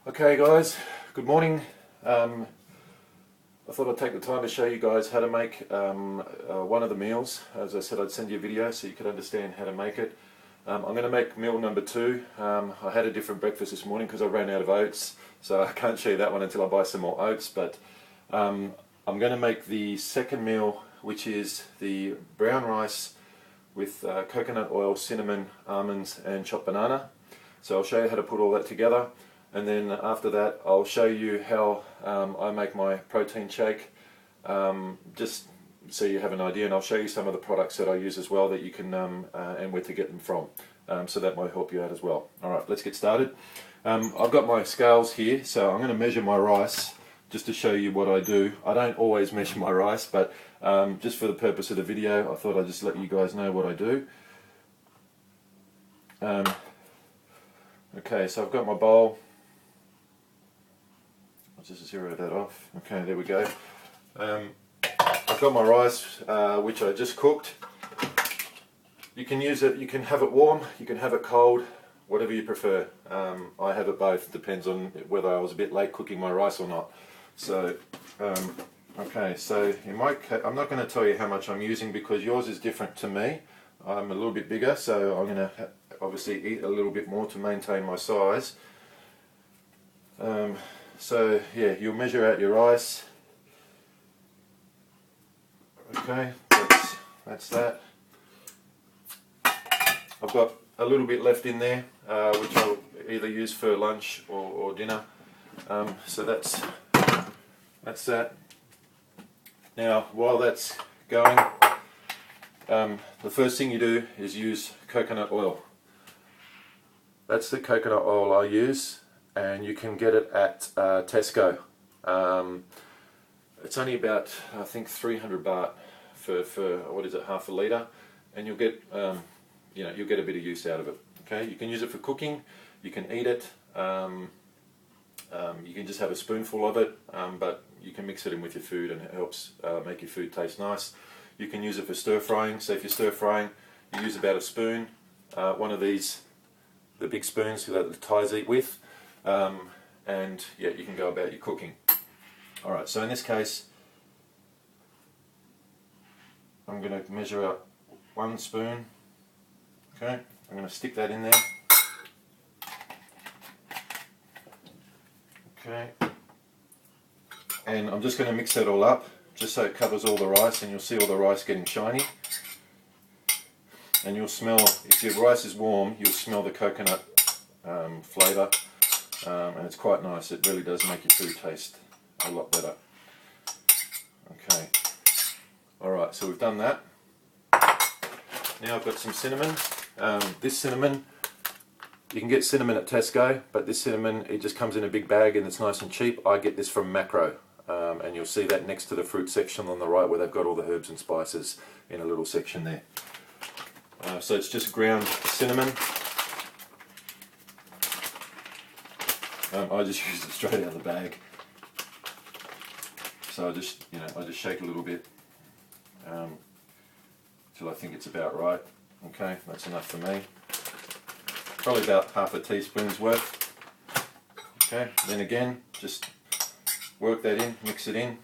Okay guys, good morning. I thought I'd take the time to show you guys how to make one of the meals. As I said, I'd send you a video so you could understand how to make it. I'm going to make meal number 2. I had a different breakfast this morning because I ran out of oats, so I can't show you that one until I buy some more oats. But I'm going to make the second meal, which is the brown rice with coconut oil, cinnamon, almonds and chopped banana. So I'll show you how to put all that together. And then after that I'll show you how I make my protein shake, just so you have an idea, and I'll show you some of the products that I use as well that you can and where to get them from, so that might help you out as well. Alright, let's get started. I've got my scales here, so I'm going to measure my rice just to show you what I do. I don't always measure my rice, but just for the purpose of the video I thought I'd just let you guys know what I do. Okay, so I've got my bowl. Just zero that off. Okay, there we go. I've got my rice, which I just cooked. You can use it, you can have it warm, you can have it cold, whatever you prefer. I have it both, depends on whether I was a bit late cooking my rice or not. So, okay, so in my case, I'm not going to tell you how much I'm using because yours is different to me. I'm a little bit bigger, so I'm going to obviously eat a little bit more to maintain my size. So yeah, you'll measure out your rice. Okay, that's that. I've got a little bit left in there, which I'll either use for lunch or dinner. So that's that. Now, while that's going, the first thing you do is use coconut oil. That's the coconut oil I use, and you can get it at Tesco. It's only about, I think, 300 baht for what is it, half a litre, and you'll get you'll get a bit of use out of it. Okay, you can use it for cooking, you can eat it, you can just have a spoonful of it, but you can mix it in with your food and it helps make your food taste nice. You can use it for stir frying, so if you're stir frying you use about a spoon, one of these, the big spoons that the Thais eat with, and yeah, you can go about your cooking. Alright, so in this case I'm going to measure out 1 spoon. Okay, I'm going to stick that in there. Okay, and I'm just going to mix that all up just so it covers all the rice, and you'll see all the rice getting shiny. And you'll smell, if your rice is warm, you'll smell the coconut flavour, and it's quite nice. It really does make your food taste a lot better. Okay, alright, so we've done that. Now I've got some cinnamon. This cinnamon, you can get cinnamon at Tesco, but this cinnamon, it just comes in a big bag and it's nice and cheap. I get this from Macro, and you'll see that next to the fruit section on the right where they've got all the herbs and spices in a little section there. So it's just ground cinnamon. I just use it straight out of the bag. So I just shake a little bit till I think it's about right. Okay, that's enough for me. Probably about half a teaspoon's worth. Okay, then again, just work that in, mix it in.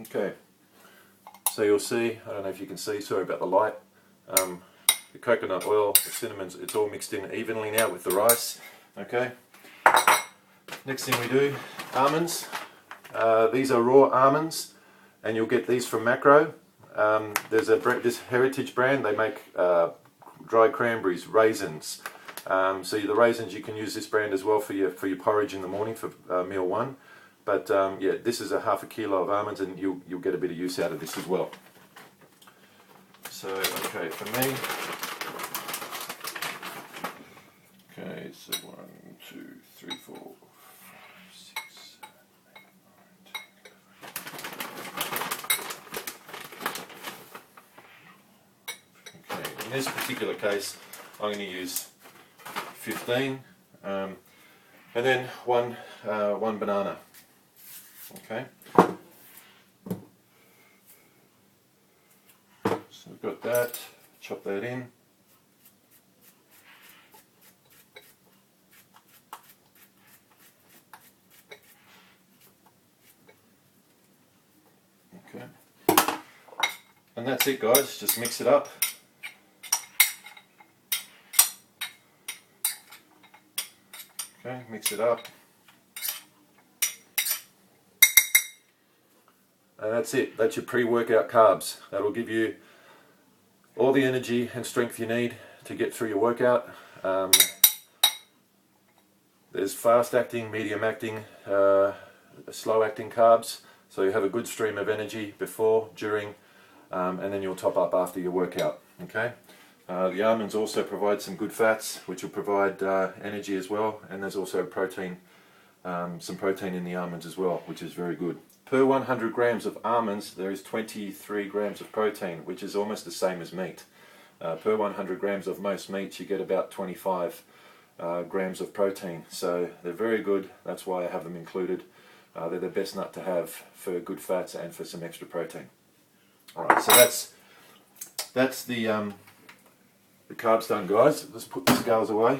Okay, so you'll see, I don't know if you can see, sorry about the light, the coconut oil, the cinnamon, it's all mixed in evenly now with the rice. Okay, next thing we do, almonds. These are raw almonds, and you'll get these from Macro. There's this Heritage brand, they make dried cranberries, raisins. So the raisins, you can use this brand as well for your porridge in the morning for meal 1. But yeah, this is a half a kilo of almonds, and you'll get a bit of use out of this as well. So, okay, for me, okay, so 1, 2, 3, 4, 5, 6, 7, 8, 9, 10. Okay, in this particular case, I'm going to use 15, and then one banana. Okay, So we've got that, chop that in. Okay. And that's it, guys, just mix it up. Okay, mix it up. And that's it, that's your pre-workout carbs. That'll give you all the energy and strength you need to get through your workout. There's fast acting, medium acting, slow acting carbs, so you have a good stream of energy before, during, and then you'll top up after your workout. Okay. The almonds also provide some good fats, which will provide energy as well, and there's also protein, some protein in the almonds as well, which is very good. Per 100 grams of almonds, there is 23 grams of protein, which is almost the same as meat. Per 100 grams of most meats, you get about 25 grams of protein. So they're very good. That's why I have them included. They're the best nut to have for good fats and for some extra protein. Alright, so that's the carbs done, guys. Let's put the scales away.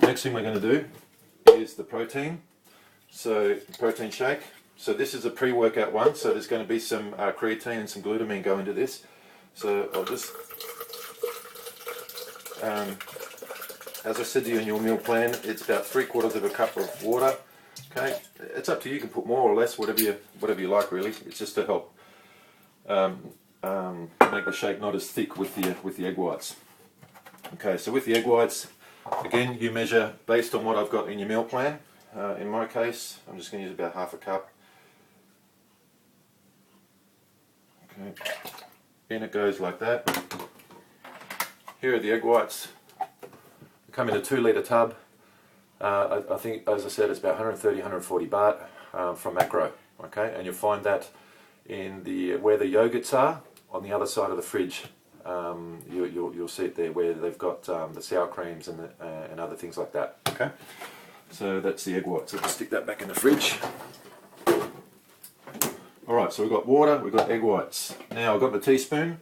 Next thing we're going to do is the protein. So protein shake. So this is a pre-workout one, so there's going to be some creatine and some glutamine go into this. So I'll just, as I said to you in your meal plan, it's about 3/4 of a cup of water. Okay, it's up to you. You can put more or less, whatever you like, really. It's just to help make the shake not as thick with the egg whites. Okay, so with the egg whites, again, you measure based on what I've got in your meal plan. In my case, I'm just going to use about half a cup. Okay, in it goes like that. Here are the egg whites. They come in a 2-litre tub. I think, as I said, it's about 130-140 baht from Macro. Okay, and you'll find that in where the yogurts are on the other side of the fridge. You'll see it there where they've got the sour creams and other things like that. Okay, so that's the egg whites. So just stick that back in the fridge. Alright, so we've got water, we've got egg whites. Now I've got the teaspoon.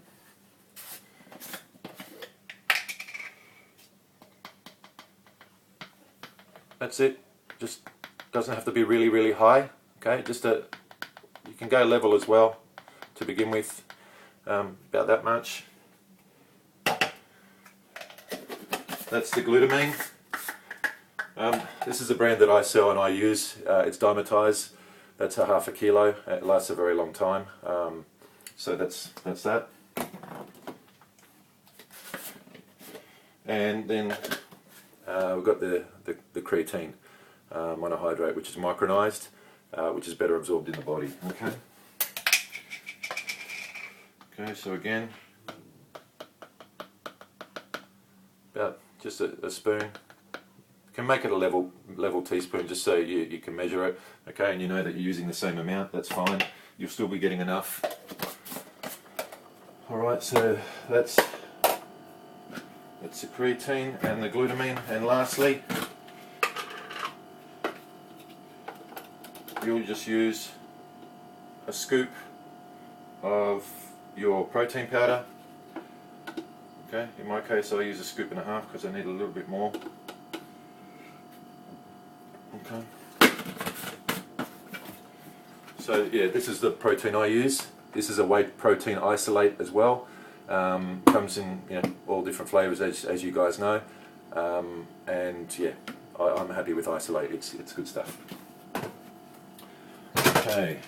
That's it. Just doesn't have to be really, really high. Okay, you can go level as well to begin with, about that much. That's the glutamine. This is a brand that I sell and I use. It's Dymatize. That's a half a kilo. It lasts a very long time. So that's that. And then we've got the creatine monohydrate, which is micronized, which is better absorbed in the body. Okay. Okay. So again, about just a spoon. You can make it a level teaspoon just so you can measure it. Okay, and you know that you're using the same amount. That's fine. You'll still be getting enough. All right. So that's the creatine and the glutamine. And lastly, you'll just use a scoop of your protein powder. Okay, in my case I use a scoop and a half because I need a little bit more. Okay. So yeah, this is the protein I use. This is a whey protein isolate as well. Comes in all different flavours as you guys know. And yeah, I'm happy with isolate. It's good stuff. Okay.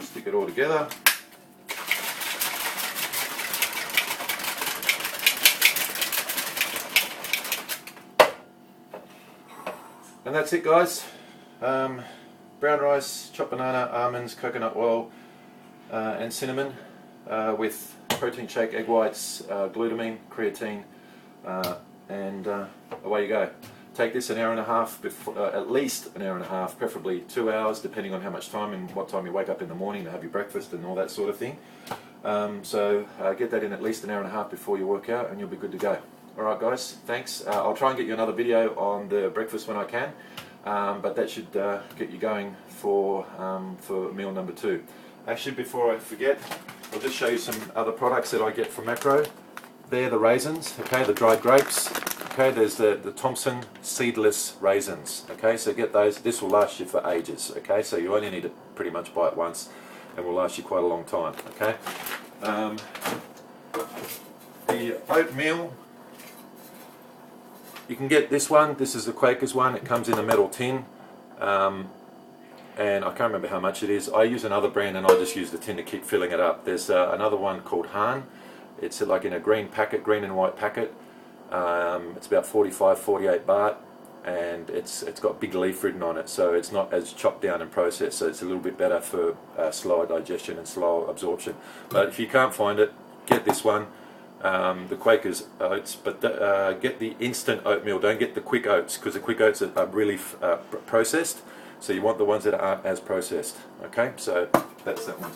Stick it all together. And that's it, guys. Brown rice, chopped banana, almonds, coconut oil, and cinnamon with protein shake, egg whites, glutamine, creatine, and away you go. Take this an hour and a half, at least an hour and a half, preferably 2 hours, depending on how much time and what time you wake up in the morning to have your breakfast and all that sort of thing. So get that in at least an hour and a half before you work out and you'll be good to go. Alright guys, thanks. I'll try and get you another video on the breakfast when I can, but that should get you going for meal number 2. Actually, before I forget, I'll just show you some other products that I get from Macro. They're the raisins, okay, the dried grapes. Okay, there's the Thompson seedless raisins. Okay, so get those. This will last you for ages. Okay, so you only need to pretty much buy it once, and will last you quite a long time. Okay, the oatmeal. You can get this one. This is the Quakers one. It comes in a metal tin, and I can't remember how much it is. I use another brand, and I just use the tin to keep filling it up. There's another one called Han. It's like in a green packet, green and white packet. It's about 45, 48 baht, and it's got big leaf written on it, so it's not as chopped down and processed, so it's a little bit better for slower digestion and slower absorption. But if you can't find it, get this one, the Quakers oats, but get the instant oatmeal. Don't get the quick oats, because the quick oats are really processed, so you want the ones that aren't as processed. Okay, so that's that one.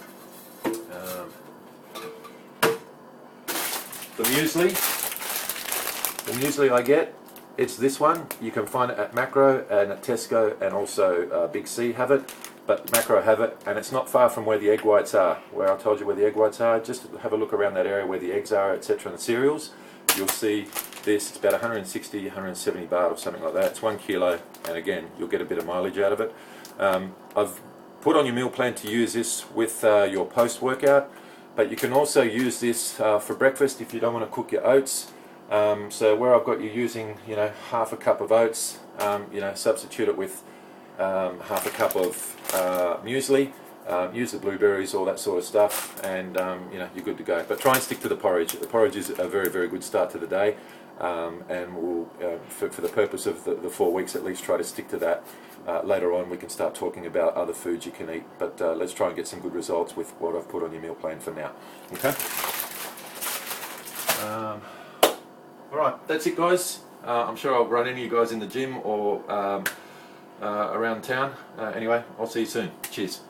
The muesli I get, it's this one. You can find it at Macro and at Tesco, and also Big C have it, but Macro have it, and it's not far from where the egg whites are, where I told you where the egg whites are. Just have a look around that area where the eggs are, etc., and the cereals. You'll see this. It's about 160, 170 baht or something like that. It's 1 kilo, and again, you'll get a bit of mileage out of it. I've put on your meal plan to use this with your post-workout, but you can also use this for breakfast if you don't want to cook your oats. So where I've got you using, half a cup of oats, substitute it with half a cup of muesli, use the blueberries, all that sort of stuff, and you're good to go. But try and stick to the porridge. The porridge is a very, very good start to the day, and we'll, for the purpose of the 4 weeks at least, try to stick to that. Later on we can start talking about other foods you can eat, but let's try and get some good results with what I've put on your meal plan for now. Okay? Alright, that's it guys. I'm sure I'll run into you guys in the gym or around town. Anyway, I'll see you soon. Cheers.